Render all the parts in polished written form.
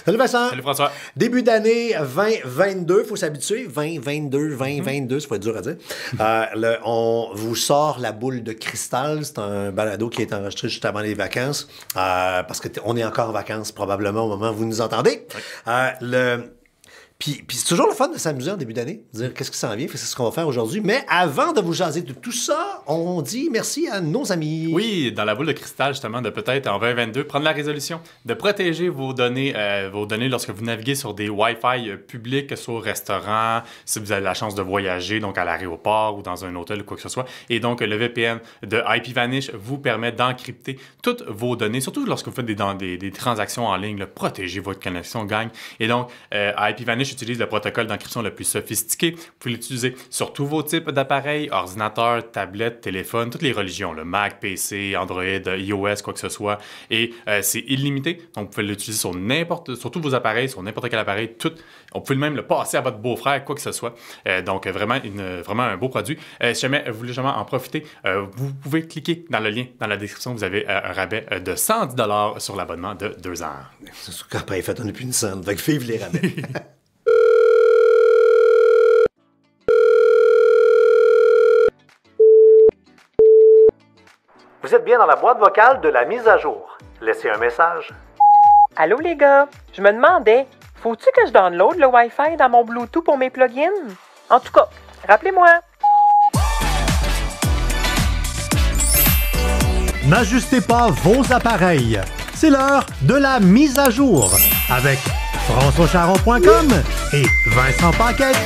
Salut Vincent. Salut François. Début d'année 2022, il faut s'habituer. 2022, ça va être dur à dire. On vous sort la boule de cristal. C'est un balado qui est enregistré juste avant les vacances. Parce qu'on est encore en vacances probablement au moment où vous nous entendez. Oui. Puis c'est toujours le fun de s'amuser en début d'année, de dire qu'est-ce qui s'en vient, c'est ce qu'on va faire aujourd'hui. Mais avant de vous jaser de tout ça, on dit merci à nos amis. Oui, dans la boule de cristal, justement, de peut-être en 2022, prendre la résolution de protéger vos données lorsque vous naviguez sur des Wi-Fi publics, que ce soit au restaurant, si vous avez la chance de voyager, donc à l'aéroport ou dans un hôtel ou quoi que ce soit. Et donc, le VPN de IPVanish vous permet d'encrypter toutes vos données, surtout lorsque vous faites des transactions en ligne. Protégez votre connexion, gang. Et donc, IPVanish utilise le protocole d'encryption le plus sophistiqué. Vous pouvez l'utiliser sur tous vos types d'appareils, ordinateurs, tablettes, téléphones, toutes les religions, le Mac, PC, Android, iOS, quoi que ce soit. Et c'est illimité. Donc, vous pouvez l'utiliser sur tous vos appareils, sur n'importe quel appareil. On peut même le passer à votre beau-frère, quoi que ce soit. Donc, vraiment un beau produit. Si jamais vous voulez jamais en profiter, vous pouvez cliquer dans le lien dans la description. Vous avez un rabais de 110 $ sur l'abonnement de 2 ans. C'est sûr qu'après, on n'est plus une scène. Fait que vive les rabais. Vous êtes bien dans la boîte vocale de la mise à jour. Laissez un message. Allô les gars, je me demandais, faut-tu que je download le Wi-Fi dans mon Bluetooth pour mes plugins? En tout cas, rappelez-moi. N'ajustez pas vos appareils. C'est l'heure de la mise à jour avec FrançoisCharron.com et Vincent Paquette.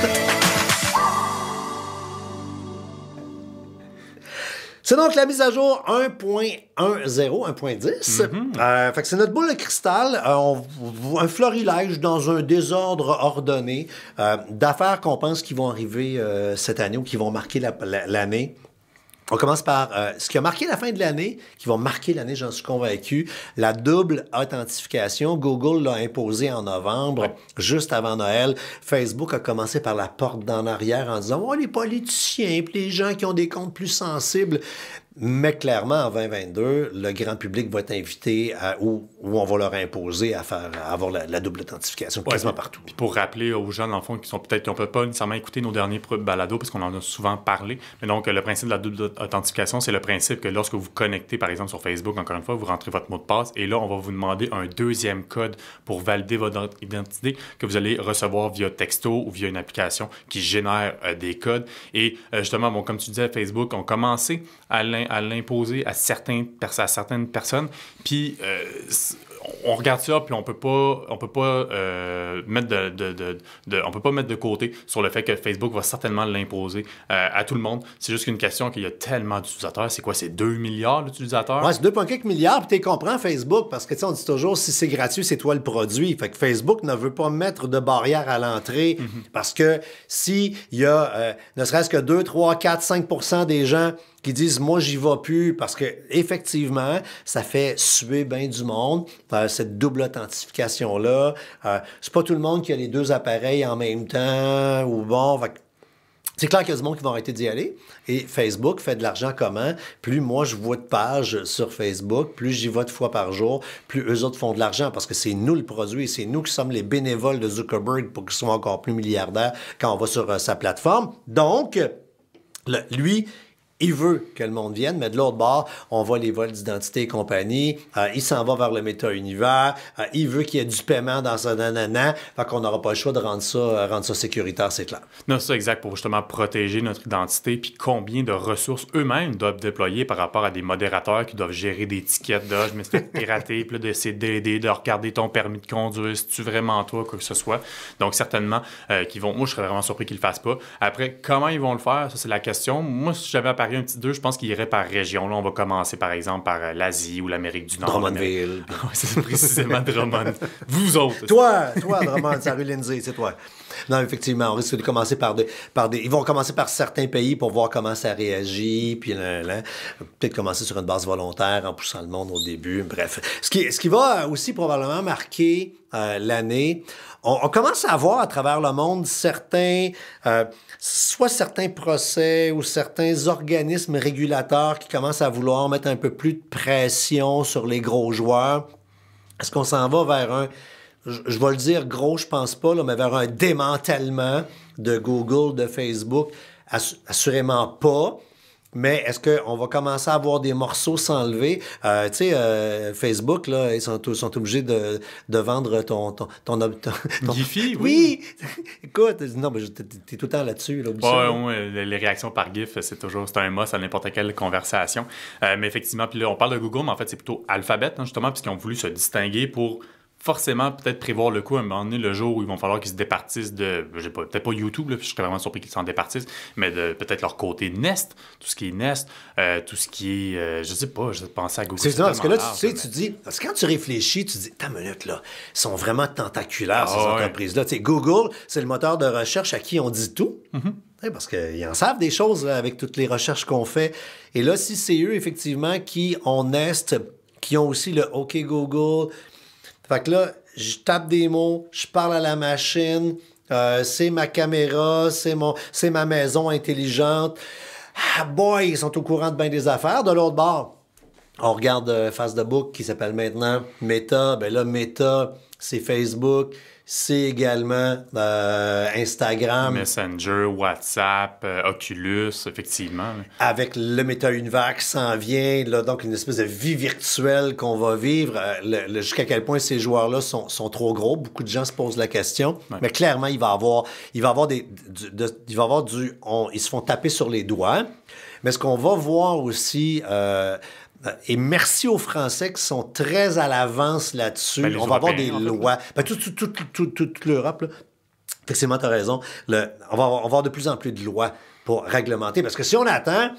C'est donc la mise à jour 1.10, 1.10. Fait que c'est notre boule de cristal, un florilège dans un désordre ordonné d'affaires qu'on pense qui vont arriver cette année ou qui vont marquer l'année. On commence par ce qui a marqué la fin de l'année, qui va marquer l'année, j'en suis convaincu, la double authentification. Google l'a imposé en novembre, juste avant Noël. Facebook a commencé par la porte d'en arrière en disant « Oh, les politiciens, puis les gens qui ont des comptes plus sensibles ». Mais clairement, en 2022, le grand public va être invité où on va leur imposer à avoir la double authentification quasiment partout. Puis pour rappeler aux gens, dans le fond, qui ne peuvent pas nécessairement écouter nos derniers balados, parce qu'on en a souvent parlé. Mais donc, le principe de la double authentification, c'est le principe que lorsque vous connectez, par exemple, sur Facebook, encore une fois, vous rentrez votre mot de passe et là, on va vous demander un deuxième code pour valider votre identité que vous allez recevoir via texto ou via une application qui génère des codes. Et justement, comme tu disais, Facebook ont commencé à l'imposer à certaines personnes. Puis on regarde ça, puis on peut pas mettre de côté sur le fait que Facebook va certainement l'imposer à tout le monde. C'est juste qu'une question qu'il y a tellement d'utilisateurs. C'est quoi, c'est 2 milliards d'utilisateurs? Ouais, c'est 2,4 milliards, puis tu comprends Facebook, parce que on dit toujours, si c'est gratuit, c'est toi le produit. Fait que Facebook ne veut pas mettre de barrière à l'entrée, parce que s'il y a ne serait-ce que 2, 3, 4, 5% des gens qui disent « moi, j'y vais plus » parce que effectivement, ça fait suer bien du monde, cette double authentification-là. C'est pas tout le monde qui a les deux appareils en même temps ou bon... C'est clair qu'il y a du monde qui vont arrêter d'y aller. Et Facebook fait de l'argent comment? Plus moi, je vois de pages sur Facebook, plus j'y vais de fois par jour, plus eux autres font de l'argent parce que c'est nous le produit, c'est nous qui sommes les bénévoles de Zuckerberg pour qu'ils soient encore plus milliardaires quand on va sur sa plateforme. Donc, lui... il veut que le monde vienne, mais de l'autre bord, on voit les vols d'identité et compagnie. Il s'en va vers le méta-univers. Il veut qu'il y ait du paiement dans sa nanana. Fait qu'on n'aura pas le choix de rendre ça sécuritaire, c'est clair. Non, c'est ça, exact, pour justement protéger notre identité. Puis combien de ressources eux-mêmes doivent déployer par rapport à des modérateurs qui doivent gérer des tickets de je me suis fait pirater, puis là, d'essayer d'aider, de regarder ton permis de conduire, si tu vraiment toi, quoi que ce soit. Donc, certainement, moi, je serais vraiment surpris qu'ils le fassent pas. Après, comment ils vont le faire? Ça, c'est la question. Moi, si j'avais apparu un petit 2, je pense qu'il irait par région. Là, on va commencer, par exemple, par l'Asie ou l'Amérique du Nord. Drummondville. Oui, c'est précisément Drummond. Vous autres. Toi, Drummond, c'est la rue Lindsay, c'est toi. Non, effectivement, on risque de commencer par des... Ils vont commencer par certains pays pour voir comment ça réagit, puis peut-être commencer sur une base volontaire en poussant le monde au début. Bref. Ce qui va aussi probablement marquer l'année, on commence à voir à travers le monde soit certains procès ou certains organismes régulateurs qui commencent à vouloir mettre un peu plus de pression sur les gros joueurs. Est-ce qu'on s'en va vers je vais le dire gros, je pense pas, là, mais vers un démantèlement de Google, de Facebook, assurément pas. Mais est-ce qu'on va commencer à avoir des morceaux s'enlever? Tu sais, Facebook, là, ils sont obligés de vendre ton Giphy, oui! Écoute, non, mais t'es tout le temps là-dessus. Là, les réactions par GIF, c'est un must à n'importe quelle conversation. Mais effectivement, puis là, on parle de Google, mais en fait, c'est plutôt Alphabet, hein, justement, puisqu'ils ont voulu se distinguer pour forcément peut-être prévoir le coup à un moment donné, le jour où ils vont falloir qu'ils se départissent de, je sais pas, peut-être pas YouTube, là, je serais vraiment surpris qu'ils s'en départissent, mais de peut-être leur côté Nest, tout ce qui est Nest, tout ce qui est, je sais pas, je pensais à Google. C'est ça, parce que là, tu dis, parce que quand tu réfléchis, tu dis, ta minute, là, ils sont vraiment tentaculaires, ces entreprises-là. Tu sais, Google, c'est le moteur de recherche à qui on dit tout. Parce qu'ils en savent des choses là, avec toutes les recherches qu'on fait. Et là, si c'est eux, effectivement, qui ont Nest, qui ont aussi le OK Google. Fait que là, je tape des mots, je parle à la machine, c'est ma caméra, c'est ma maison intelligente. Ah boy, ils sont au courant de bien des affaires. De l'autre bord, on regarde Facebook qui s'appelle maintenant Meta. Ben là, Meta, c'est Facebook. C'est également Instagram. Messenger, WhatsApp, Oculus, effectivement. Avec le Meta-univers qui s'en vient, là, donc une espèce de vie virtuelle qu'on va vivre. Jusqu'à quel point ces joueurs-là sont trop gros. Beaucoup de gens se posent la question. Ouais. Mais clairement, il va y avoir ils se font taper sur les doigts. Mais ce qu'on va voir aussi... et merci aux Français qui sont très à l'avance là-dessus. On va avoir des lois. Toute l'Europe, là. Effectivement, tu as raison. On va avoir de plus en plus de lois pour réglementer. Parce que si on attend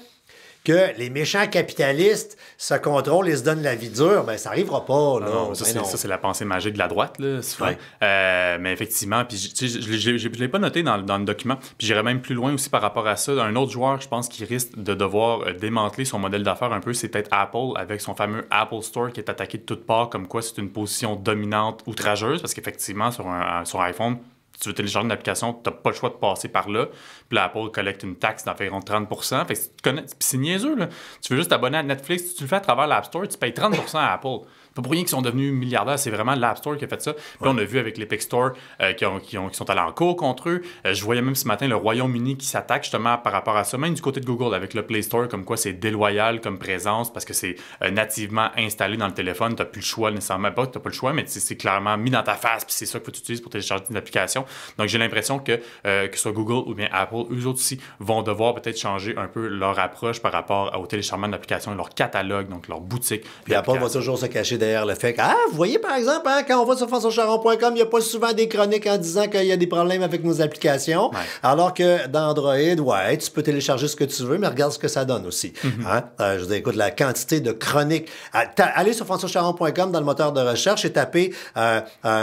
que les méchants capitalistes se contrôlent et se donnent la vie dure, ben ça n'arrivera pas. Là. Non, ça, c'est la pensée magique de la droite, là, souvent. Ouais. Mais effectivement, puis je ne l'ai pas noté dans le document, puis j'irais même plus loin aussi par rapport à ça. Un autre joueur, je pense, qui risque de devoir démanteler son modèle d'affaires un peu, c'est peut-être Apple, avec son fameux Apple Store qui est attaqué de toutes parts, comme quoi c'est une position dominante, outrageuse, parce qu'effectivement, sur iPhone, si tu veux télécharger une application, tu n'as pas le choix de passer par là. Puis là, Apple collecte une taxe d'environ 30%. Fait que si tu connais, puis c'est niaiseux, là. Tu veux juste t'abonner à Netflix, si tu le fais à travers l'App Store, tu payes 30% à Apple. Pas pour rien qu'ils sont devenus milliardaires, c'est vraiment l'App Store qui a fait ça. Puis là, on a vu avec l'Epic Store qui sont allés en cours contre eux. Je voyais même ce matin le Royaume-Uni qui s'attaque justement par rapport à ça, même du côté de Google avec le Play Store, comme quoi c'est déloyal comme présence parce que c'est nativement installé dans le téléphone. Tu n'as plus le choix nécessairement. Pas que tu n'as pas le choix, mais c'est clairement mis dans ta face, puis c'est ça que tu utilises pour télécharger une application. Donc j'ai l'impression que ce soit Google ou bien Apple, eux autres aussi vont devoir peut-être changer un peu leur approche par rapport au téléchargement d'applications, leur catalogue, donc leur boutique. Puis Apple va toujours se cacher derrière le fait que, vous voyez par exemple, hein, quand on va sur françoischaron.com, il n'y a pas souvent des chroniques en disant qu'il y a des problèmes avec nos applications. Ouais. Alors que dans Android, tu peux télécharger ce que tu veux, mais regarde ce que ça donne aussi. Hein? Je veux dire, écoute, la quantité de chroniques. Allez sur françoischaron.com dans le moteur de recherche et tapez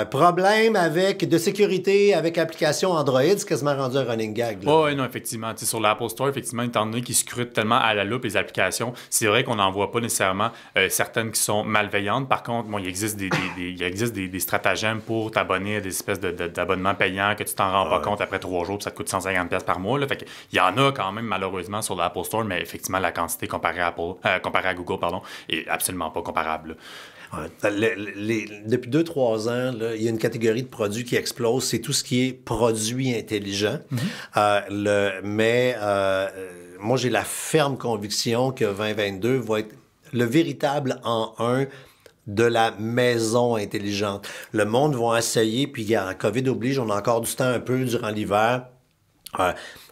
problème de sécurité avec application Android, c'est quasiment rendu un running gag. Oui, non, effectivement. Sur l'Apple Store, effectivement, étant donné qu'ils scrutent tellement à la loupe les applications, c'est vrai qu'on n'en voit pas nécessairement certaines qui sont malveillantes. Par contre, il existe des stratagèmes pour t'abonner à des espèces d'abonnements payants que tu t'en rends pas compte après 3 jours, puis ça te coûte 150$ par mois. Là. Fait il y en a quand même, malheureusement, sur l'Apple Store, mais effectivement, la quantité comparée à Google, est absolument pas comparable. Depuis 2-3 ans, là, il y a une catégorie de produits qui explose, c'est tout ce qui est produits intelligents. Moi, j'ai la ferme conviction que 2022 va être le véritable an 1 de la maison intelligente. Le monde va essayer, puis en COVID oblige, on a encore du temps un peu durant l'hiver.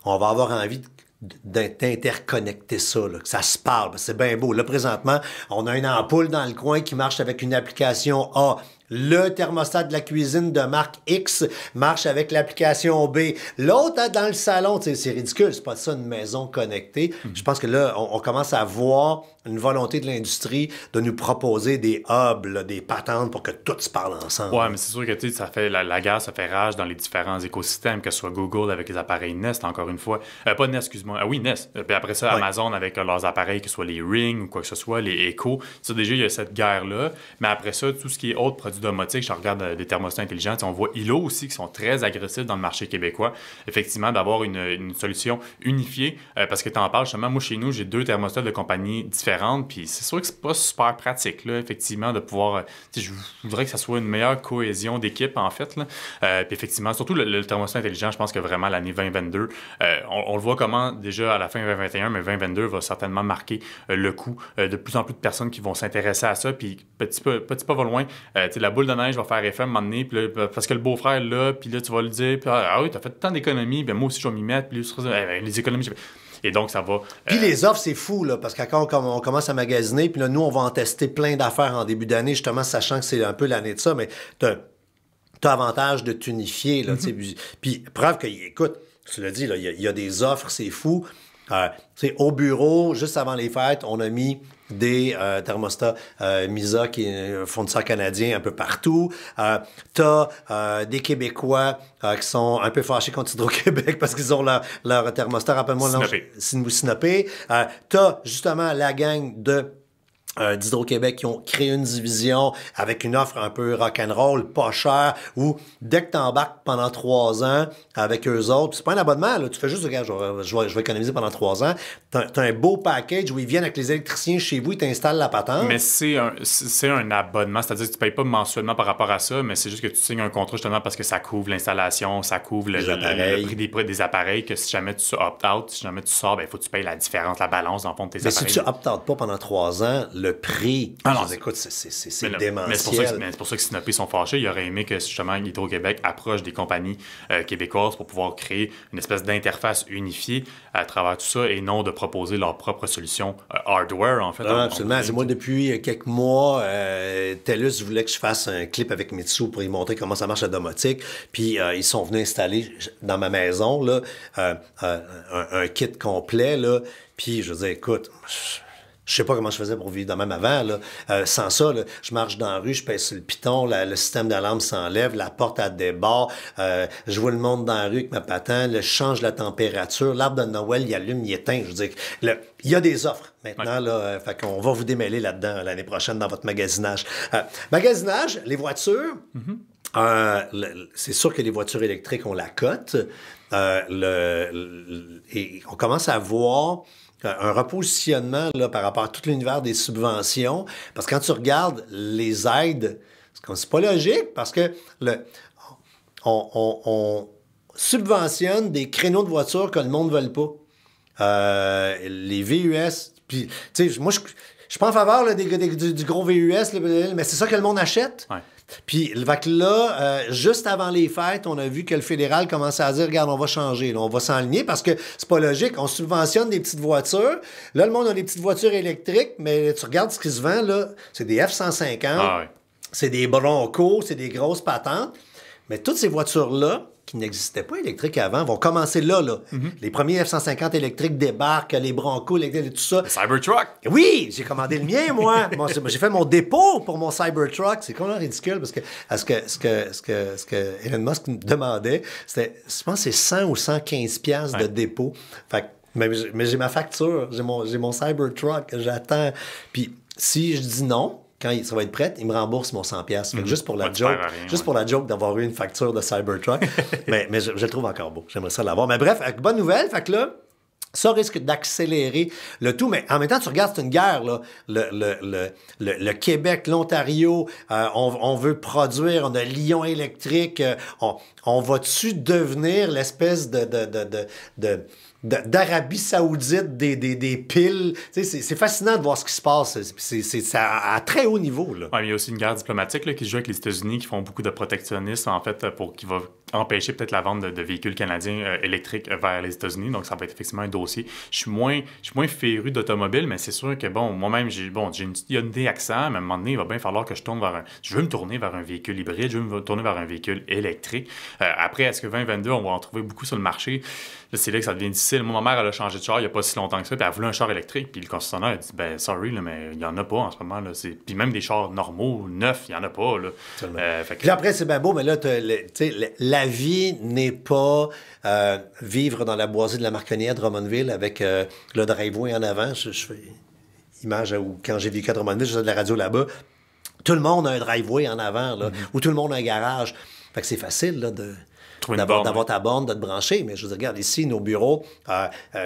On va avoir envie d'interconnecter ça, là, que ça se parle. C'est bien beau. Là, présentement, on a une ampoule dans le coin qui marche avec une application A. Le thermostat de la cuisine de marque X marche avec l'application B. L'autre, dans le salon, c'est ridicule, c'est pas ça une maison connectée. Je pense que là, on commence à voir une volonté de l'industrie de nous proposer des hubs, là, des patentes pour que tout se parle ensemble. Ouais, mais c'est sûr que ça fait la guerre, ça fait rage dans les différents écosystèmes, que ce soit Google avec les appareils Nest, encore une fois. Pas Nest, excuse-moi. Oui, Nest. Puis après ça, Amazon avec leurs appareils, que ce soit les Ring ou quoi que ce soit, les Echo. Ça, déjà, il y a cette guerre-là. Mais après ça, tout ce qui est autres produits du domotique, je regarde des thermostats intelligents. On voit ILO aussi qui sont très agressifs dans le marché québécois. Effectivement, d'avoir une solution unifiée, parce que tu en parles justement, moi chez nous, j'ai 2 thermostats de compagnies différentes, puis c'est sûr que c'est pas super pratique, là, effectivement, de pouvoir... je voudrais que ça soit une meilleure cohésion d'équipe, en fait. Là. Puis effectivement, surtout le thermostat intelligent, je pense que vraiment l'année 2022, on le voit comment déjà à la fin 2021, mais 2022 va certainement marquer le coup. De plus en plus de personnes qui vont s'intéresser à ça, puis petit pas va loin. La boule de neige va faire effet à un moment donné, puis là, parce que le beau-frère est là, puis là, tu vas lui dire, puis, ah oui, t'as fait tant d'économies, ben moi aussi, je vais m'y mettre, puis les économies... Et donc, ça va... Puis les offres, c'est fou, là, parce que quand on commence à magasiner, puis là, nous, on va en tester plein d'affaires en début d'année, justement, sachant que c'est un peu l'année de ça, mais t'as avantage de t'unifier, là, Puis, preuve que, écoute, tu l'as dit, là, il y a des offres, c'est fou. Au bureau, juste avant les fêtes, on a mis des thermostats Misa, qui est un fournisseur canadien un peu partout. T'as des Québécois qui sont un peu fâchés contre Hydro-Québec parce qu'ils ont leur thermostat, rappelle-moi, Sinopé. T'as justement la gang d'Hydro-Québec qui ont créé une division avec une offre un peu rock'n'roll, pas cher, où dès que tu embarques pendant 3 ans avec eux autres, c'est pas un abonnement, là, tu fais juste, regarde, je vais économiser pendant 3 ans, t'as un beau package où ils viennent avec les électriciens chez vous, ils t'installent la patente. Mais c'est un abonnement, c'est-à-dire que tu payes pas mensuellement par rapport à ça, mais c'est juste que tu signes un contrat justement parce que ça couvre l'installation, ça couvre le prix des appareils, que si jamais tu opt-out, si jamais tu sors, ben il faut que tu payes la différence, la balance dans le fond de tes appareils. Mais si tu opt-out pas pendant 3 ans, le prix, écoute, c'est démentiel. Mais c'est pour ça que Sinopé sont fâchés. Ils auraient aimé que justement Hydro-Québec approche des compagnies québécoises pour pouvoir créer une espèce d'interface unifiée à travers tout ça et non de proposer leur propre solution hardware, en fait. Non, absolument. Moi, depuis quelques mois, TELUS voulait que je fasse un clip avec Mitsu pour y montrer comment ça marche la domotique. Puis, ils sont venus installer dans ma maison là, un kit complet. Là. Puis, je veux dire, écoute... Je sais pas comment je faisais pour vivre de même avant. Là. Sans ça, là, je marche dans la rue, je pèse sur le piton, le système d'alarme s'enlève, la porte à débarre, je vois le monde dans la rue avec ma patente, je change la température, l'arbre de Noël, il allume, il éteint. Je veux dire, il y a des offres maintenant. Là, fait qu'on va vous démêler là-dedans l'année prochaine dans votre magasinage. Magasinage, les voitures, c'est sûr que les voitures électriques ont la cote. Et on commence à voir... un repositionnement là, par rapport à tout l'univers des subventions. Parce que quand tu regardes les aides, c'est pas logique parce que on subventionne des créneaux de voitures que le monde ne veut pas. Les VUS, puis tu sais, moi, je suis pas en faveur là, du gros VUS, là, mais c'est ça que le monde achète. Ouais. Puis là, juste avant les fêtes, on a vu que le fédéral commençait à dire, regarde, on va changer, là, on va s'enligner parce que c'est pas logique. On subventionne des petites voitures. Là, le monde a des petites voitures électriques, mais tu regardes ce qui se vend, là, c'est des F-150, c'est des Broncos, c'est des grosses patentes. Mais toutes ces voitures-là, qui n'existaient pas électriques avant, vont commencer là. Mm-hmm. Les premiers F-150 électriques débarquent, les Broncos, tout ça. Le Cybertruck! Oui, j'ai commandé le mien, moi. J'ai fait mon dépôt pour mon Cybertruck. C'est complètement ridicule parce que ce que Elon Musk me demandait, c'était, je pense, c'est 100 ou 115 piastres de dépôt. Fait que, mais j'ai ma facture, j'ai mon Cybertruck, j'attends. Puis si je dis non, quand ça va être prêt, il me rembourse mon 100$. Fait que juste pour la joke d'avoir eu une facture de Cybertruck. mais je le trouve encore beau. J'aimerais ça l'avoir. Mais bref, bonne nouvelle. Fait que là, ça risque d'accélérer le tout. Mais en même temps, tu regardes, c'est une guerre, là. Le Québec, l'Ontario, on veut produire, on a Lyon électrique. On va-tu devenir l'espèce d'Arabie Saoudite, des piles. C'est fascinant de voir ce qui se passe. C'est à très haut niveau. Là. Ouais, mais il y a aussi une guerre diplomatique là, qui se joue avec les États-Unis, qui font beaucoup de protectionnisme, en fait, qui va empêcher peut-être la vente de véhicules canadiens électriques vers les États-Unis. Donc, ça va être effectivement un dossier. Je suis moins féru d'automobile, mais c'est sûr que, moi-même, il y a des accents, mais à un moment donné, il va bien falloir que je tourne je veux me tourner vers un véhicule hybride, je veux me tourner vers un véhicule électrique. Après, est-ce que 2022, on va en trouver beaucoup sur le marché? Là, c'est là que ça devient difficile. Moi, ma mère, elle a changé de char il n'y a pas si longtemps que ça, puis elle voulait un char électrique, puis le concessionnaire a dit, sorry, là, mais il n'y en a pas en ce moment. Là. Puis même des chars normaux, neufs, il n'y en a pas. Là. Puis après, c'est bien beau, mais là, la vie n'est pas vivre dans la boisée de la Marconnière de Drummondville avec le driveway en avant. Je fais image où, quand j'ai vécu à Drummondville, je faisais de la radio là-bas. tout le monde a un driveway en avant, là, ou tout le monde a un garage. Fait que c'est facile là, d'avoir ta borne, de te brancher. Mais je veux dire, regarde, ici, nos bureaux,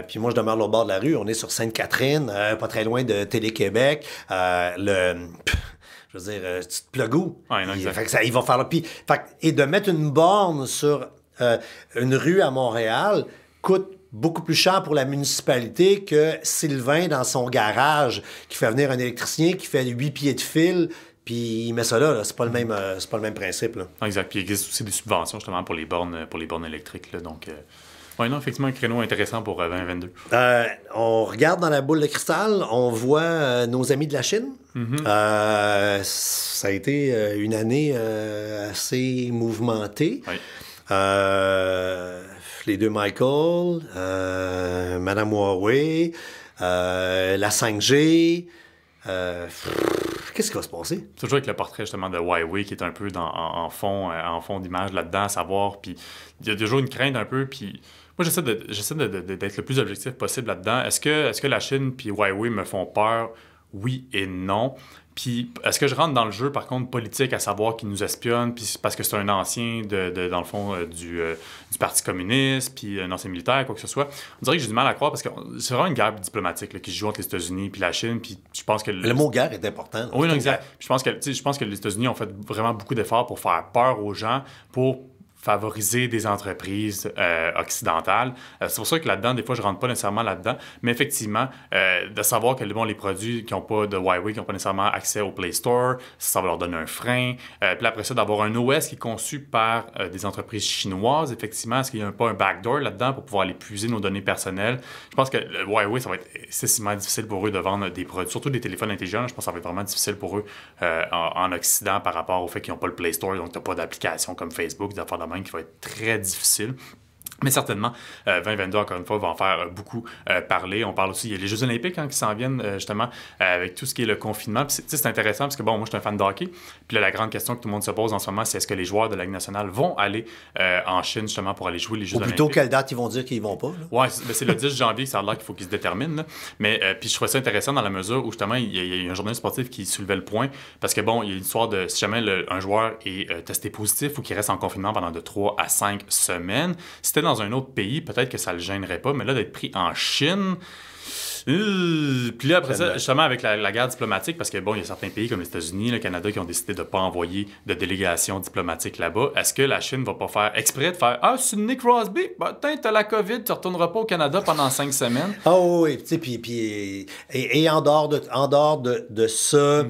puis moi, je demeure au bord de la rue, on est sur Sainte-Catherine, pas très loin de Télé-Québec. Je veux dire, tu te plugues où? Ouais, non, exact. Fait que ça, il va faire et de mettre une borne sur une rue à Montréal coûte beaucoup plus cher pour la municipalité que Sylvain dans son garage qui fait venir un électricien qui fait 8 pieds de fil puis il met ça là. C'est pas le même principe. Là. Exact. Puis il existe aussi des subventions justement pour les bornes électriques. Là. Donc, oui, non, effectivement, un créneau intéressant pour 2022. On regarde dans la boule de cristal, on voit nos amis de la Chine. Ça a été une année assez mouvementée. Oui. Les deux Michael, Madame Huawei, la 5G. Qu'est-ce qui va se passer? Toujours avec le portrait justement de Huawei qui est un peu en fond d'image là-dedans, à savoir. Puis il y a toujours une crainte un peu. Puis moi, j'essaie d'être le plus objectif possible là-dedans. Est-ce que la Chine puis Huawei me font peur? Oui et non. Puis, est-ce que je rentre dans le jeu, par contre, politique, à savoir qu'ils nous espionnent, puis parce que c'est un ancien, dans le fond, du Parti communiste, puis un ancien militaire, quoi que ce soit? On dirait que j'ai du mal à croire, parce que c'est vraiment une guerre diplomatique là, qui se joue entre les États-Unis puis la Chine, puis je pense que... Le mot guerre est important. Oui, non, exact. Puis je pense que les États-Unis ont fait vraiment beaucoup d'efforts pour faire peur aux gens, pour favoriser des entreprises occidentales. C'est pour ça que là-dedans, des fois, je rentre pas nécessairement là-dedans. Mais effectivement, de savoir que les produits qui n'ont pas de Huawei, qui n'ont pas nécessairement accès au Play Store, ça va leur donner un frein. Puis après ça, d'avoir un OS qui est conçu par des entreprises chinoises, effectivement, est-ce qu'il n'y a pas un backdoor là-dedans pour pouvoir aller puiser nos données personnelles? Je pense que le Huawei, ça va être excessivement difficile pour eux de vendre des produits, surtout des téléphones intelligents. Je pense que ça va être vraiment difficile pour eux en Occident par rapport au fait qu'ils n'ont pas le Play Store, donc tu n'as pas d'application comme Facebook, des affaires de qui va être très difficile. Mais certainement, 2022, encore une fois, va en faire beaucoup parler. On parle aussi, il y a les Jeux olympiques qui s'en viennent justement avec tout ce qui est le confinement. Puis c'est intéressant parce que, bon, moi, je suis un fan de hockey. Puis là, la grande question que tout le monde se pose en ce moment, c'est est-ce que les joueurs de la Ligue nationale vont aller en Chine justement pour aller jouer les Jeux olympiques? Ou plutôt, quelle date ils vont dire qu'ils vont pas? Oui, c'est le 10 janvier que ça a l'air qu'il faut qu'ils se déterminent. Là. Mais puis je trouvais ça intéressant dans la mesure où justement, il y a un journaliste sportif qui soulevait le point parce que, bon, il y a l'histoire de si jamais un joueur est testé positif ou qu'il reste en confinement pendant de 3 à 5 semaines, si c'était dans un autre pays, peut-être que ça le gênerait pas, mais là, d'être pris en Chine... Puis là, après ça, justement, avec la guerre diplomatique, parce que, bon, il y a certains pays comme les États-Unis, le Canada, qui ont décidé de ne pas envoyer de délégation diplomatique là-bas. Est-ce que la Chine va pas faire exprès de faire « Ah, c'est Nick Crosby? Ben, t'as la COVID, tu retourneras pas au Canada pendant 5 semaines. » Oh oui, tu sais, puis en dehors de ça,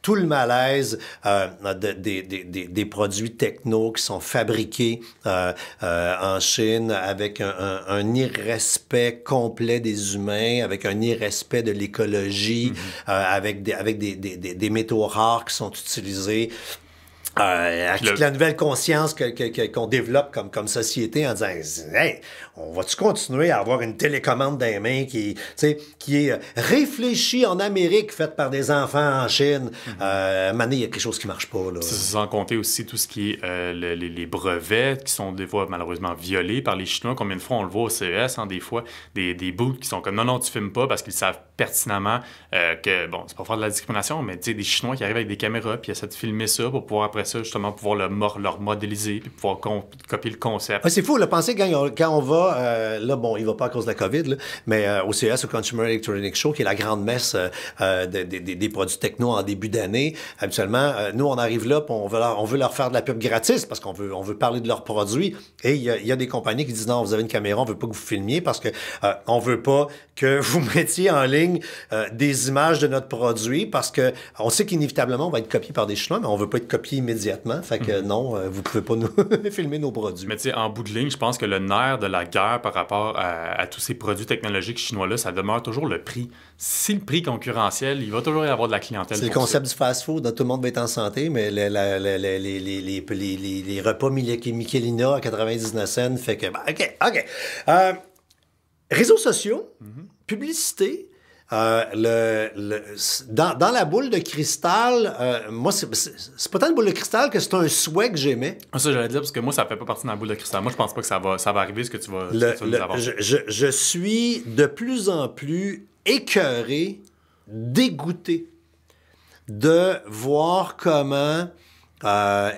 tout le malaise des produits techno qui sont fabriqués en Chine avec un irrespect complet des humains, avec un irrespect de l'écologie, avec des métaux rares qui sont utilisés. Avec la nouvelle conscience qu'on développe comme société en disant hey, on va-tu continuer à avoir une télécommande dans les mains qui est réfléchie en Amérique, faite par des enfants en Chine? Maintenant, il y a quelque chose qui marche pas. Là. Sans compter aussi tout ce qui est les brevets qui sont des fois malheureusement violés par les Chinois. Combien de fois on le voit au CES, des fois, des booths qui sont comme non, tu filmes pas parce qu'ils savent pertinemment que, bon, c'est pas faire de la discrimination, mais tu sais, des Chinois qui arrivent avec des caméras puis essaient de filmer ça pour pouvoir après ça, justement, pouvoir leur modéliser puis pouvoir copier le concept. C'est fou, là, penser quand on va, là, bon, il va pas à cause de la COVID, là, mais au CES, au Consumer Electronics Show, qui est la grande messe des produits techno en début d'année, habituellement, nous, on arrive là, puis on veut leur faire de la pub gratis parce qu'on veut parler de leurs produits, et il y a des compagnies qui disent non, vous avez une caméra, on veut pas que vous filmiez parce que on veut pas que vous mettiez en ligne des images de notre produit parce que on sait qu'inévitablement, on va être copié par des Chinois, mais on veut pas être copié immédiatement. Fait que non, vous pouvez pas nous filmer nos produits. Mais tu sais, en bout de ligne, je pense que le nerf de la guerre par rapport à tous ces produits technologiques chinois-là, ça demeure toujours le prix. Si le prix concurrentiel, il va toujours y avoir de la clientèle. C'est le concept du fast-food. Tout le monde va être en santé, mais les repas Michelina à 99 cents fait que... OK. Réseaux sociaux, publicité... dans la boule de cristal, moi, c'est pas tant une boule de cristal que c'est un souhait que j'aimais. Ça, j'allais dire, parce que moi, ça fait pas partie de la boule de cristal. Moi, je pense pas que ça va arriver, ce que tu vas nous avoir. Je suis de plus en plus écœuré, dégoûté de voir comment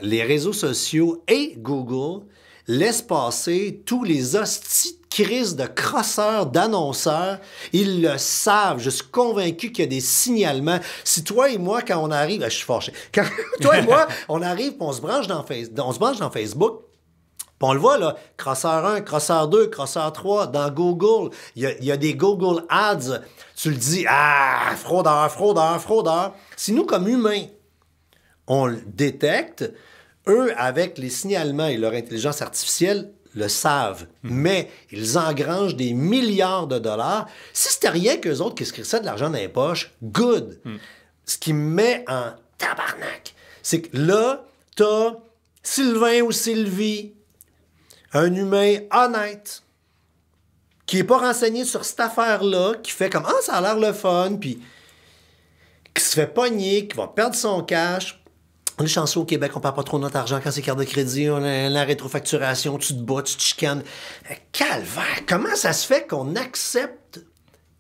les réseaux sociaux et Google laissent passer tous les hosties de crise de crosseurs, d'annonceurs. Ils le savent. Je suis convaincu qu'il y a des signalements. Si toi et moi, quand on arrive... je suis fâché. Quand toi et moi, on arrive et on se branche dans Facebook, puis on le voit, là, crosseur 1, crosseur 2, crosseur 3, dans Google, il y a des Google Ads. Tu le dis, fraudeur, fraudeur, fraudeur. Si nous, comme humains, on le détecte, eux, avec les signalements et leur intelligence artificielle, le savent. Mais ils engrangent des milliards de dollars. Si c'était rien qu'eux autres qui se créent de l'argent dans les poches, good. Ce qui me met en tabarnak, c'est que là, t'as Sylvain ou Sylvie, un humain honnête, qui n'est pas renseigné sur cette affaire-là, qui fait comme « Ah, ça a l'air le fun », puis qui se fait pogner, qui va perdre son cash. On est chanceux au Québec, on ne perd pas trop notre argent quand c'est carte de crédit, on a la rétrofacturation, tu te bats, tu te chicanes. Calvaire, comment ça se fait qu'on accepte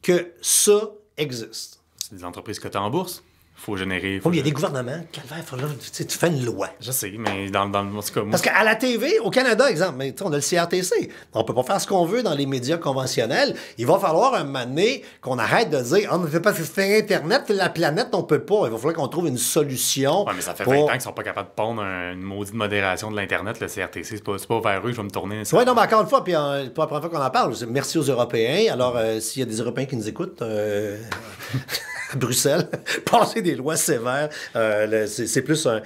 que ça existe? C'est des entreprises cotées en bourse. Faut générer... Il y a des gouvernements. Calvaire, tu fais une loi. Je sais, mais dans le cas, moi... Parce qu'à la TV, au Canada, exemple, mais on a le CRTC. On peut pas faire ce qu'on veut dans les médias conventionnels. Il va falloir un moment donné qu'on arrête de dire « On ne fait pas faire Internet, la planète, on peut pas. » Il va falloir qu'on trouve une solution. Ouais, mais ça fait 20 ans qu'ils sont pas capables de pondre une maudite modération de l'Internet, le CRTC. C'est pas vers eux que je vais me tourner. Oui, non, mais encore une fois, puis pas la première fois qu'on en parle. Merci aux Européens. Alors, s'il y a des Européens qui nous écoutent... à Bruxelles, passer des lois sévères, c'est plus un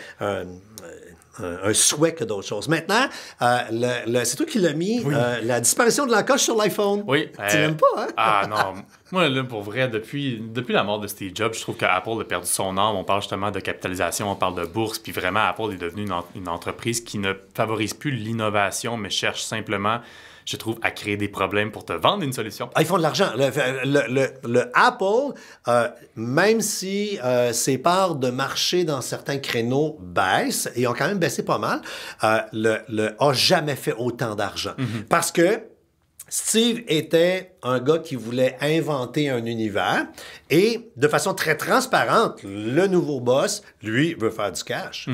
souhait que d'autres choses. Maintenant, c'est toi qui l'as mis, la disparition de l'encoche sur l'iPhone. Oui. Tu l'aimes pas, hein? Ah non. Moi, là, pour vrai, depuis la mort de Steve Jobs, je trouve qu'Apple a perdu son âme. On parle justement de capitalisation, on parle de bourse, puis vraiment, Apple est devenu une entreprise qui ne favorise plus l'innovation, mais cherche simplement... je trouve, à créer des problèmes pour te vendre une solution. Ils font de l'argent. Le Apple, même si ses parts de marché dans certains créneaux baissent, et ont quand même baissé pas mal, a jamais fait autant d'argent. Parce que Steve était un gars qui voulait inventer un univers et, de façon très transparente, le nouveau boss, lui, veut faire du cash.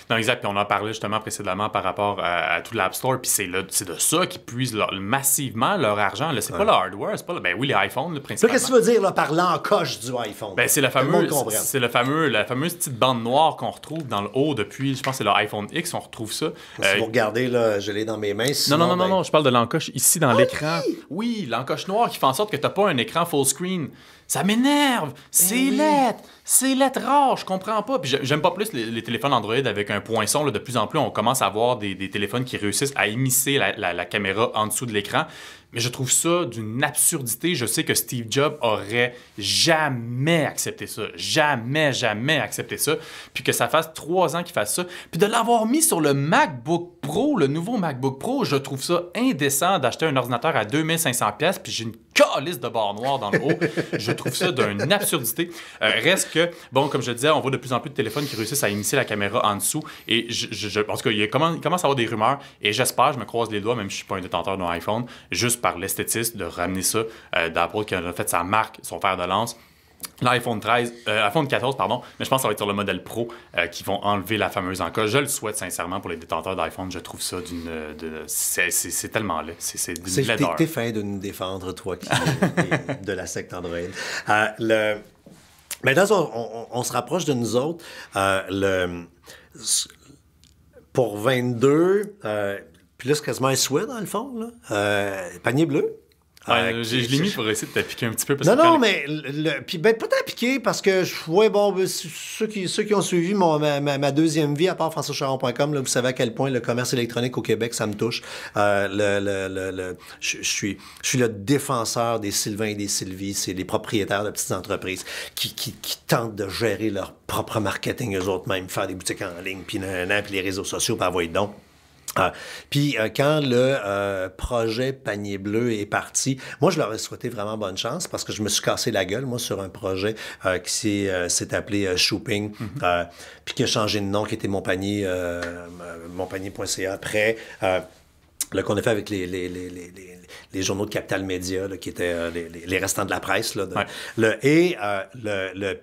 Non, exact. Puis on en parlait justement précédemment par rapport à tout l'App Store. Puis c'est de ça qu'ils puisent massivement leur argent. Là, c'est pas le hardware, c'est pas ben oui, les iPhones, principalement. Qu'est-ce que tu veux dire là, par l'encoche du iPhone? Ben, c'est la fameuse petite bande noire qu'on retrouve dans le haut depuis, je pense que c'est le iPhone X, on retrouve ça. Si vous regardez, là, je l'ai dans mes mains. Sinon, non, je parle de l'encoche ici dans l'écran. Oui, l'encoche noire qui fait en sorte que t'as pas un écran full screen. Ça m'énerve! C'est lettre rare, je comprends pas. Puis j'aime pas plus les téléphones Android avec un poinçon. Là, de plus en plus, on commence à avoir des téléphones qui réussissent à immiscer la caméra en dessous de l'écran. Mais je trouve ça d'une absurdité. Je sais que Steve Jobs aurait jamais accepté ça. Jamais accepté ça. Puis que ça fasse 3 ans qu'il fasse ça. Puis de l'avoir mis sur le MacBook Pro, le nouveau MacBook Pro, je trouve ça indécent d'acheter un ordinateur à 2500$, puis j'ai une calice de barre noire dans le haut. Je trouve ça d'une absurdité. Reste que, bon, comme je le disais, on voit de plus en plus de téléphones qui réussissent à immiscer la caméra en dessous. Et en tout cas, il commence à avoir des rumeurs. Et j'espère, je me croise les doigts, même si je suis pas un détenteur d'un iPhone, juste par l'esthétisme de ramener ça d'Apple qui a fait sa marque, son fer de lance. L'iPhone 14, pardon, mais je pense que ça va être sur le modèle Pro qui vont enlever la fameuse encoche. Je le souhaite sincèrement pour les détenteurs d'iPhone. Je trouve ça c'est tellement laid. C'est d'une laideur. T'es fin de nous défendre, toi, qui de la secte Android. Maintenant, on se rapproche de nous autres. Pour 22, puis là, c'est quasiment un souhait, dans le fond, là. Panier bleu. Je l'ai mis pour essayer de t'appliquer un petit peu. Non, mais puis pas t'appliquer parce que ceux qui ont suivi ma deuxième vie à part françoischaron.com, là, vous savez à quel point le commerce électronique au Québec, ça me touche. Je suis le défenseur des Sylvains et des Sylvies, c'est les propriétaires de petites entreprises qui tentent de gérer leur propre marketing eux autres mêmes, faire des boutiques en ligne, puis les réseaux sociaux, puis envoyer donc. Puis quand le projet Panier Bleu est parti, moi je leur ai souhaité vraiment bonne chance parce que je me suis cassé la gueule moi sur un projet qui s'est appelé Shopping, puis qui a changé de nom, qui était monpanier.ca après. qu'on a fait avec les journaux de Capital Média, là, qui étaient les restants de la presse. Là,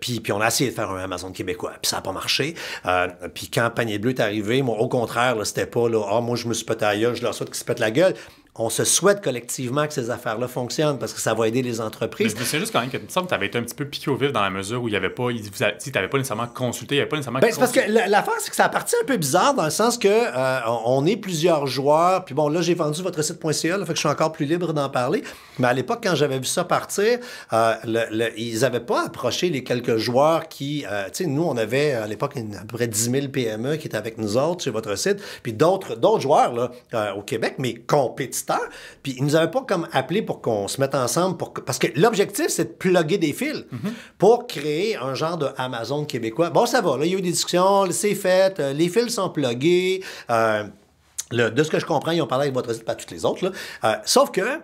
puis on a essayé de faire un Amazon québécois, puis ça n'a pas marché. Puis quand Panier Bleu est arrivé, moi, au contraire, là, c'était pas là, moi je me suis pété la gueule, je leur souhaite qu'ils se pètent la gueule. On se souhaite collectivement que ces affaires-là fonctionnent parce que ça va aider les entreprises. Mais c'est juste quand même que tu me semble que tu avais été un petit peu piqué au vif dans la mesure où il n'y avait pas, tu n'avais pas nécessairement consulté, il n'y avait pas nécessairement. C'est parce que l'affaire, c'est que ça a parti un peu bizarre dans le sens que on est plusieurs joueurs. Puis bon, là, j'ai vendu votre site.ca, là, fait que je suis encore plus libre d'en parler. Mais à l'époque, quand j'avais vu ça partir, ils n'avaient pas approché les quelques joueurs qui. Tu sais, nous, on avait à l'époque à peu près 10 000 PME qui étaient avec nous autres sur votre site. Puis d'autres joueurs là, au Québec, mais compétiteurs. Puis ils nous avaient pas comme appelé pour qu'on se mette ensemble parce que l'objectif, c'est de plugger des fils pour créer un genre de Amazon québécois. Bon, ça va, là, il y a eu des discussions, c'est fait, les fils sont pluggés. De ce que je comprends, ils ont parlé avec votre site, pas toutes les autres. Là. Sauf que,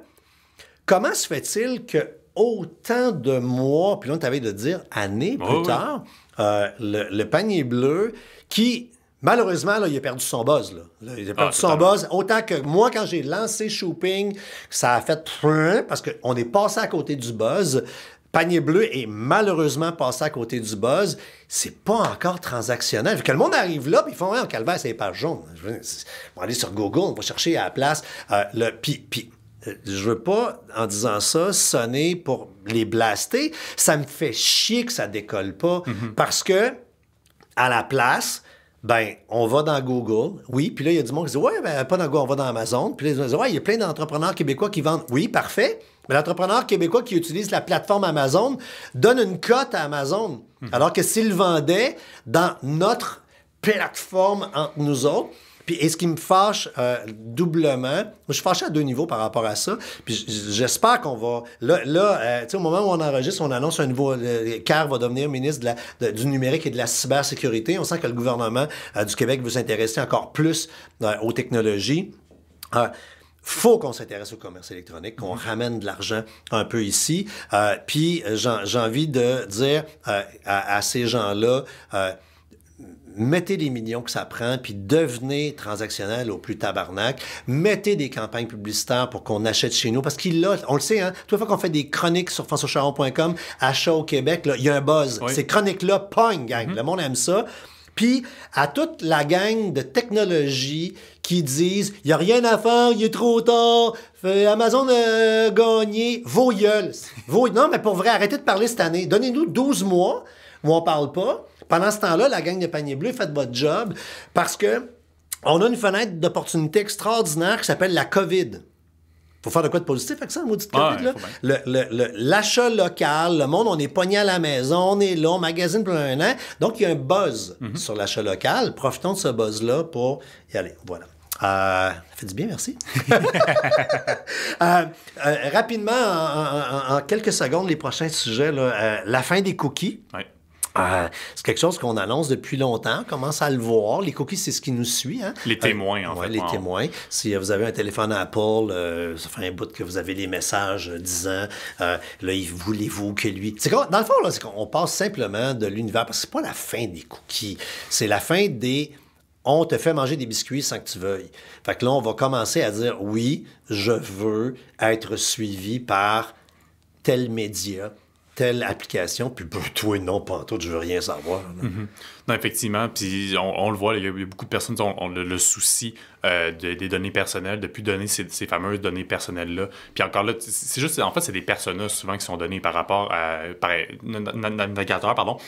comment se fait-il que autant de mois, puis là, on t'avait de dire années plus tard, le Panier Bleu qui... Malheureusement, là, il a perdu son buzz. Là. Il a perdu son buzz. Autant que moi, quand j'ai lancé Shopping, ça a fait parce qu'on est passé à côté du buzz. Panier Bleu est malheureusement passé à côté du buzz. C'est pas encore transactionnel. Vu que le monde arrive là, puis ils font « calvaire, c'est les pages jaunes. » On va aller sur Google, on va chercher à la place. Puis je veux pas, en disant ça, sonner pour les blaster. Ça me fait chier que ça décolle pas. Parce que, à la place... Ben, on va dans Google, oui, puis là, il y a du monde qui dit « Ouais, ben, pas dans Google, on va dans Amazon. » Puis là, ils disent « Ouais, il y a plein d'entrepreneurs québécois qui vendent. » Oui, parfait. Mais l'entrepreneur québécois qui utilise la plateforme Amazon donne une cote à Amazon. Alors que s'il vendait dans notre plateforme entre nous autres, et ce qui me fâche doublement, moi, je suis fâché à deux niveaux par rapport à ça. Puis j'espère qu'on va... Là, tu sais, au moment où on enregistre, on annonce un nouveau... Kerr va devenir ministre du numérique et de la cybersécurité. On sent que le gouvernement du Québec veut s'intéresser encore plus aux technologies. Faut qu'on s'intéresse au commerce électronique, qu'on ramène de l'argent un peu ici. Puis j'ai envie de dire à ces gens-là... mettez les millions que ça prend, puis devenez transactionnel au plus tabarnak. Mettez des campagnes publicitaires pour qu'on achète chez nous. Parce qu'il on le sait, hein, toute fois qu'on fait des chroniques sur françoischaron.com, achat au Québec, il y a un buzz. Oui. Ces chroniques-là, pogne, gang. Le monde aime ça. Puis, à toute la gang de technologie qui disent « Il n'y a rien à faire, il est trop tard, Amazon a gagné, vos gueules. » Non, mais pour vrai, arrêtez de parler cette année. Donnez-nous 12 mois où on ne parle pas. Pendant ce temps-là, la gang de Panier Bleu, faites votre job parce que on a une fenêtre d'opportunité extraordinaire qui s'appelle la COVID. Faut faire de quoi de positif avec ça, la maudite COVID, là? L'achat local, le monde, on est pogné à la maison, on est là, on magasine pendant un an. Donc, il y a un buzz sur l'achat local. Profitons de ce buzz-là pour y aller. Voilà. Ça fait du bien, merci. Rapidement, en quelques secondes, les prochains sujets, là, la fin des cookies. Oui. C'est quelque chose qu'on annonce depuis longtemps. On commence à le voir. Les cookies, c'est ce qui nous suit. Hein? Les témoins, en fait. Les témoins. Si vous avez un téléphone Apple, ça fait un bout que vous avez les messages disant là, voulez-vous que lui... Dans le fond, là, c'est qu'on passe simplement de l'univers. Parce que c'est pas la fin des cookies. C'est la fin des... On te fait manger des biscuits sans que tu veuilles. Fait que là, on va commencer à dire, oui, je veux être suivi par tel média, telle application, puis toi, non, pantoute, je veux rien savoir. Non, effectivement, puis on le voit, il y a beaucoup de personnes qui ont le souci des données personnelles, de plus donner ces fameuses données personnelles-là. Puis encore là, c'est juste, en fait, c'est des personas souvent qui sont donnés par rapport à navigateur, pardon.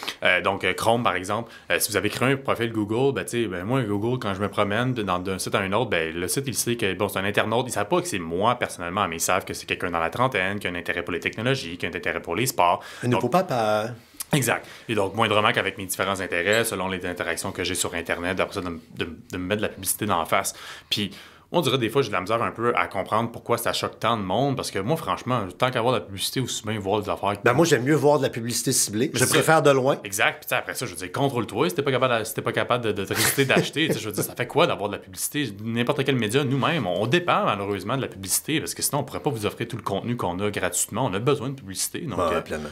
Donc, Chrome, par exemple, si vous avez créé un profil Google, moi, Google, quand je me promène d'un site à un autre, le site, il sait que c'est un internaute. Ils ne savent pas que c'est moi, personnellement, mais ils savent que c'est quelqu'un dans la trentaine, qui a un intérêt pour les technologies, qui a un intérêt pour les sports. Un nouveau papa. Exact. Et donc, moindrement qu'avec mes différents intérêts, selon les interactions que j'ai sur Internet, après ça, de me mettre de la publicité dans la face. Puis, on dirait des fois, j'ai de la misère un peu à comprendre pourquoi ça choque tant de monde, parce que moi, franchement, tant qu'avoir de la publicité, aussi bien voir des affaires... moi, j'aime mieux voir de la publicité ciblée. Je préfère de loin. Exact. Puis après ça, je veux dire, contrôle-toi. Si t'es pas capable de te résister d'acheter, je veux dire, ça fait quoi d'avoir de la publicité? N'importe quel média, nous-mêmes, on dépend malheureusement de la publicité, parce que sinon, on pourrait pas vous offrir tout le contenu qu'on a gratuitement. On a besoin de publicité. Donc, pleinement.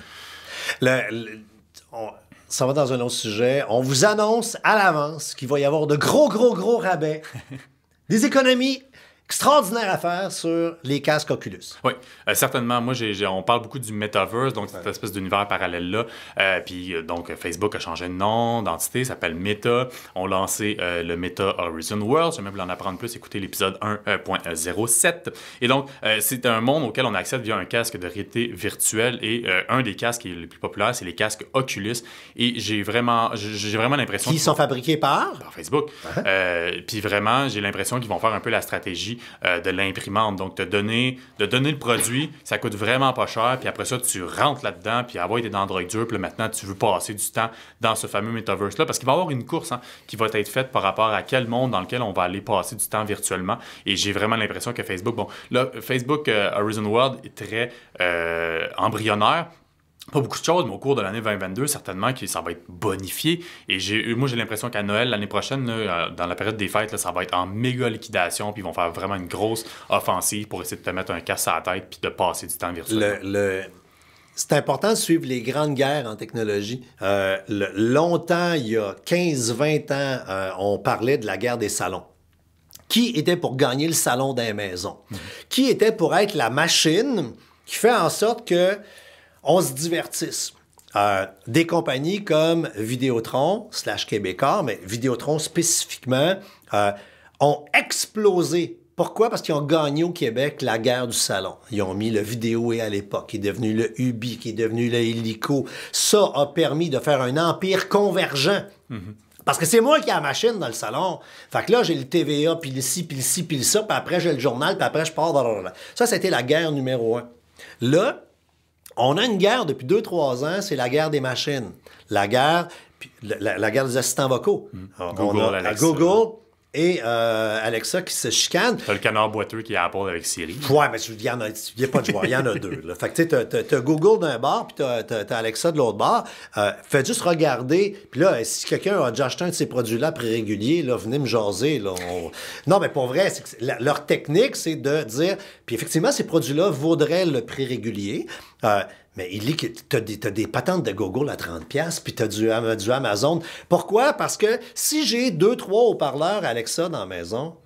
Ça va dans un autre sujet. On vous annonce à l'avance qu'il va y avoir de gros rabais, des économies extraordinaire à faire sur les casques Oculus. Oui, certainement. Moi, on parle beaucoup du Metaverse, donc cette espèce d'univers parallèle-là. Donc, Facebook a changé de nom, d'entité, s'appelle Meta. On a lancé le Meta Horizon World. Si jamais vous voulez en apprendre plus, écoutez l'épisode 1.07. Et donc, c'est un monde auquel on accède via un casque de réalité virtuelle. Et un des casques qui est le plus populaire, c'est les casques Oculus. Et j'ai vraiment l'impression... Qui sont fabriqués par Facebook. Puis vraiment, j'ai l'impression qu'ils vont faire un peu la stratégie de l'imprimante. Donc, de donner le produit, ça coûte vraiment pas cher, puis après ça, tu rentres là-dedans, puis avoir été dans Android dur, puis là, maintenant, tu veux passer du temps dans ce fameux Metaverse-là, parce qu'il va y avoir une course qui va être faite par rapport à quel monde dans lequel on va aller passer du temps virtuellement, et j'ai vraiment l'impression que Facebook... Bon, là, Facebook Horizon World est très embryonnaire, pas beaucoup de choses, mais au cours de l'année 2022, certainement que ça va être bonifié. Et moi, j'ai l'impression qu'à Noël, l'année prochaine, là, dans la période des fêtes, là, ça va être en méga liquidation, puis ils vont faire vraiment une grosse offensive pour essayer de te mettre un casse à la tête puis de passer du temps virtuel. C'est important de suivre les grandes guerres en technologie. Longtemps, il y a 15-20 ans, on parlait de la guerre des salons. Qui était pour gagner le salon d'un maison? Qui était pour être la machine qui fait en sorte que on se divertisse. Des compagnies comme Vidéotron / Québécois, mais Vidéotron spécifiquement, ont explosé. Pourquoi? Parce qu'ils ont gagné au Québec la guerre du salon. Ils ont mis le Vidéo à l'époque, qui est devenu le Ubi, qui est devenu le Illico. Ça a permis de faire un empire convergent. Parce que c'est moi qui ai la machine dans le salon. Fait que là, j'ai le TVA, puis le ci, puis le ci, puis le ça, puis après, j'ai le journal, puis après, je pars dans... Ça, c'était la guerre numéro 1. Là, on a une guerre depuis 2-3 ans, c'est la guerre des machines. La guerre des assistants vocaux. Google et Alexa qui se chicanent. T'as le canard boiteux qui est à Apple avec Siri. Ouais, mais il n'y a pas de joueur, il y en a deux. Là. Fait que tu sais, t'as Google d'un bord, puis t'as Alexa de l'autre bord. Faites juste regarder. Puis là, si quelqu'un a déjà acheté un de ces produits-là prix régulier, là, venez me jaser. Là, Non, mais pour vrai, leur technique, c'est de dire... Puis effectivement, ces produits-là vaudraient le prix régulier. Mais il dit que tu as des patentes de Google à 30$, puis tu as du Amazon. Pourquoi? Parce que si j'ai 2-3 haut-parleurs Alexa dans la maison,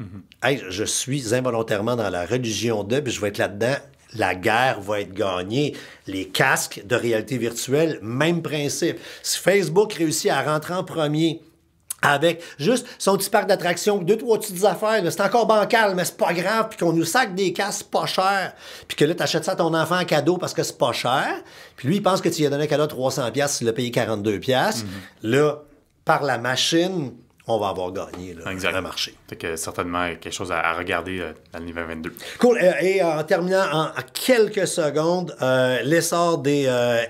hey, je suis involontairement dans la religion de, puis je vais être là-dedans, la guerre va être gagnée. Les casques de réalité virtuelle, même principe. Si Facebook réussit à rentrer en premier avec juste son petit parc d'attractions, 2-3 petites affaires, c'est encore bancal, mais c'est pas grave, puis qu'on nous sac des casques pas chers, puis que là, t'achètes ça à ton enfant en cadeau parce que c'est pas cher, puis lui, il pense que tu lui as donné un cadeau de 300$, tu l'as payé 42$. Là, par la machine, on va avoir gagné le marché. Fait que certainement quelque chose à regarder dans l'année 2022. Cool. Et en terminant en quelques secondes, l'essor des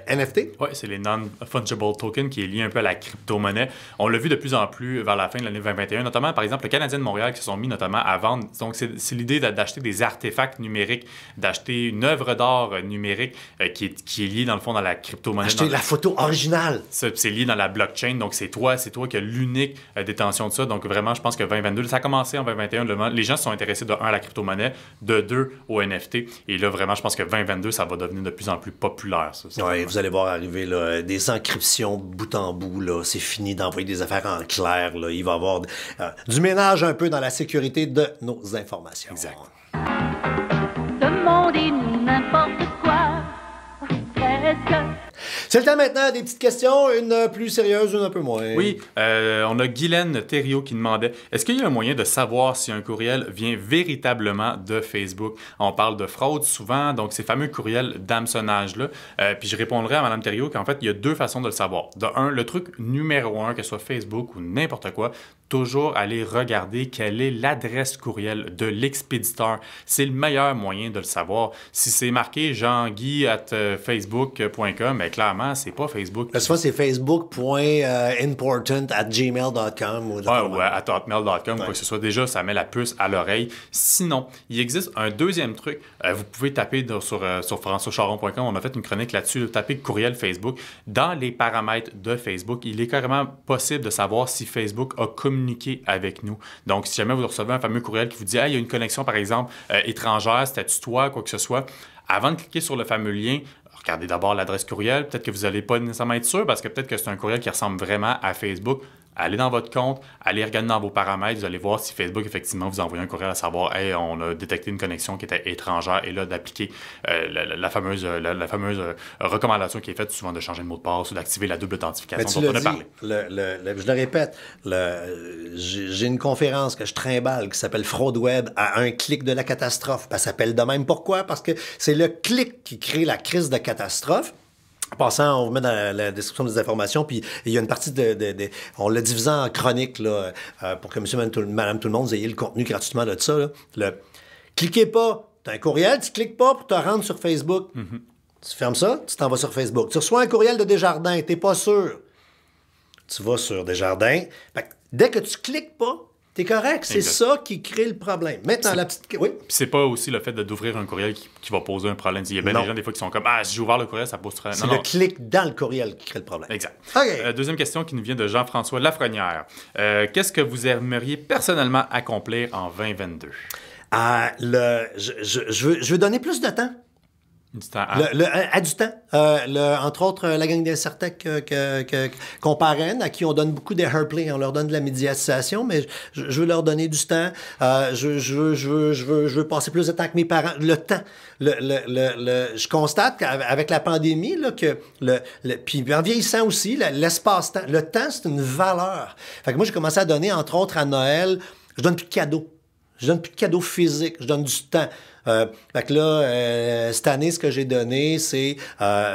NFT. Oui, c'est les Non-Fungible Tokens qui est lié un peu à la crypto-monnaie. On l'a vu de plus en plus vers la fin de l'année 2021, notamment, par exemple, le Canadien de Montréal qui se sont mis notamment à vendre. Donc, c'est l'idée d'acheter des artefacts numériques, d'acheter une œuvre d'art numérique qui est liée, dans le fond, dans la crypto-monnaie. Acheter la photo originale. C'est lié dans la blockchain. Donc, c'est toi qui as l'unique détention de ça. Donc, vraiment, je pense que 2022, ça a commencé en 2021. Les gens se sont intéressés de 1 à la crypto-monnaie, de 2 au NFT. Et là, vraiment, je pense que 2022, ça va devenir de plus en plus populaire. Oui, vous allez voir arriver là, des encryptions bout en bout. Là. C'est fini d'envoyer des affaires en clair. Là. Il va y avoir du ménage un peu dans la sécurité de nos informations. Exact. Demandez n'importe quoi, presque. C'est le temps maintenant des petites questions, une plus sérieuse, une un peu moins. Oui, on a Guylaine Thériault qui demandait « Est-ce qu'il y a un moyen de savoir si un courriel vient véritablement de Facebook? » On parle de fraude souvent, donc ces fameux courriels d'hameçonnage-là. Puis je répondrai à Mme Thériault qu'en fait, il y a deux façons de le savoir. De un, le truc numéro 1, que ce soit Facebook ou n'importe quoi, toujours aller regarder quelle est l'adresse courriel de l'expéditeur. C'est le meilleur moyen de le savoir. Si c'est marqué jean-guy@facebook.com, bien clairement, c'est pas Facebook. Parce que c'est facebook.important@gmail.com ou à hotmail.com, quoi que ce soit. Déjà, ça met la puce à l'oreille. Sinon, il existe un deuxième truc. Vous pouvez taper sur françoischaron.com. On a fait une chronique là-dessus. Taper courriel Facebook. Dans les paramètres de Facebook, il est carrément possible de savoir si Facebook a communiqué avec nous. Donc, si jamais vous recevez un fameux courriel qui vous dit « il y a une connexion, par exemple, étrangère, c'était-tu toi, quoi que ce soit », avant de cliquer sur le fameux lien, regardez d'abord l'adresse courriel. Peut-être que vous n'allez pas nécessairement être sûr parce que peut-être que c'est un courriel qui ressemble vraiment à Facebook. allez dans votre compte, allez regarder dans vos paramètres, vous allez voir si Facebook, effectivement, vous envoie un courriel à savoir « Hey, on a détecté une connexion qui était étrangère » et là, d'appliquer la fameuse recommandation qui est faite souvent de changer de mot de passe ou d'activer la double authentification dont on a parlé. Je le répète, j'ai une conférence que je trimballe qui s'appelle Fraude Web à un clic de la catastrophe. Elle s'appelle de même. Pourquoi? Parce que c'est le clic qui crée la crise de catastrophe. En passant, on vous met dans la description des informations, puis il y a une partie on l'a divisé en chroniques là, pour que monsieur, madame, tout le monde, vous ayez le contenu gratuitement de ça. Là. Cliquez pas. Tu as un courriel, tu cliques pas pour te rendre sur Facebook. Tu fermes ça, tu t'en vas sur Facebook. Tu reçois un courriel de Desjardins, t'es pas sûr. Tu vas sur Desjardins. Fait que dès que tu cliques pas, t'es correct. C'est ça qui crée le problème. Maintenant, la petite... Oui? Puis c'est pas aussi le fait d'ouvrir un courriel qui va poser un problème. Il y a bien des gens, des fois, qui sont comme « Ah, si j'ai ouvert le courriel, ça pose problème. » C'est le clic dans le courriel qui crée le problème. Exact. OK. Deuxième question qui nous vient de Jean-François Lafrenière. Qu'est-ce que vous aimeriez personnellement accomplir en 2022? Je veux donner plus de temps. Du temps Du temps. Entre autres, la gang d'Incertec qu'on parraine, à qui on donne beaucoup de hairplay, on leur donne de la médiatisation, mais je veux leur donner du temps. Je veux passer plus de temps que mes parents. Le temps. Je constate qu'avec la pandémie, là, puis en vieillissant aussi, l'espace-temps. Le temps, c'est une valeur. Fait que moi, j'ai commencé à donner, entre autres, à Noël, je donne plus de cadeaux. Je donne plus de cadeaux physiques, je donne du temps. Fait que là, cette année, ce que j'ai donné, c'est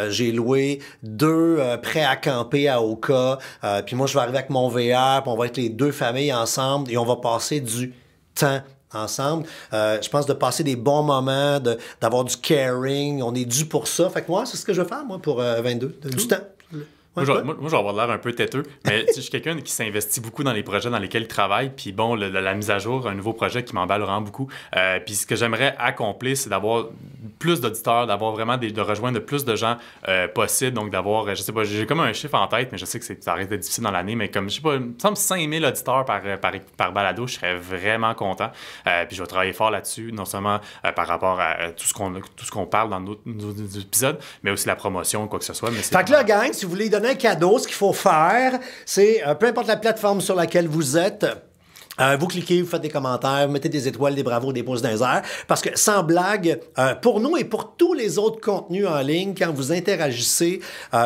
j'ai loué 2 prêts à camper à Oka. Puis moi, je vais arriver avec mon VR, puis on va être les 2 familles ensemble et on va passer du temps ensemble. Je pense de passer des bons moments, d'avoir du caring. On est dû pour ça. Fait que moi, c'est ce que je vais faire, moi, pour 22. Du temps. Moi, je vais avoir l'air un peu têteux, mais je suis quelqu'un qui s'investit beaucoup dans les projets dans lesquels il travaille. Puis bon, la mise à jour, un nouveau projet qui m'emballe vraiment beaucoup. Puis ce que j'aimerais accomplir, c'est d'avoir plus d'auditeurs, d'avoir vraiment de rejoindre plus de gens possible. Donc d'avoir, je sais pas, j'ai comme un chiffre en tête, mais je sais que ça risque d'être difficile dans l'année, mais comme, je sais pas, il me semble 5000 auditeurs par balado, je serais vraiment content. Puis je vais travailler fort là-dessus, non seulement par rapport à tout ce qu'on parle dans nos épisodes, mais aussi la promotion ou quoi que ce soit. Mais fait que là, gang, si vous voulez donner un cadeau, ce qu'il faut faire, c'est, peu importe la plateforme sur laquelle vous êtes, vous cliquez, vous faites des commentaires, vous mettez des étoiles, des bravos, des pouces dans les airs, parce que sans blague, pour nous et pour tous les autres contenus en ligne, quand vous interagissez,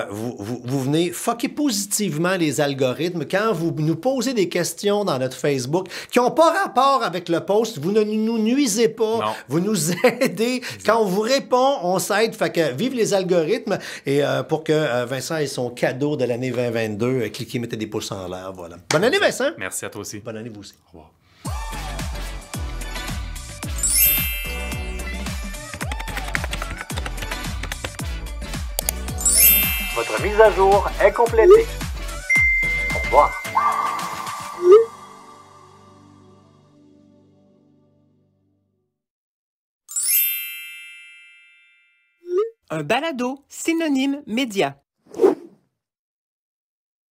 vous venez fucker positivement les algorithmes. Quand vous nous posez des questions dans notre Facebook qui n'ont pas rapport avec le post, vous ne nous nuisez pas, non. Vous nous aidez. Exact. Quand on vous répond, on s'aide. Fait que vive les algorithmes. Et pour que Vincent ait son cadeau de l'année 2022, cliquez, mettez des pouces en l'air. Voilà. Bonne année, Vincent. Merci à toi aussi. Bonne année, vous aussi. Au revoir. Votre mise à jour est complétée. Au revoir. Un balado synonyme média.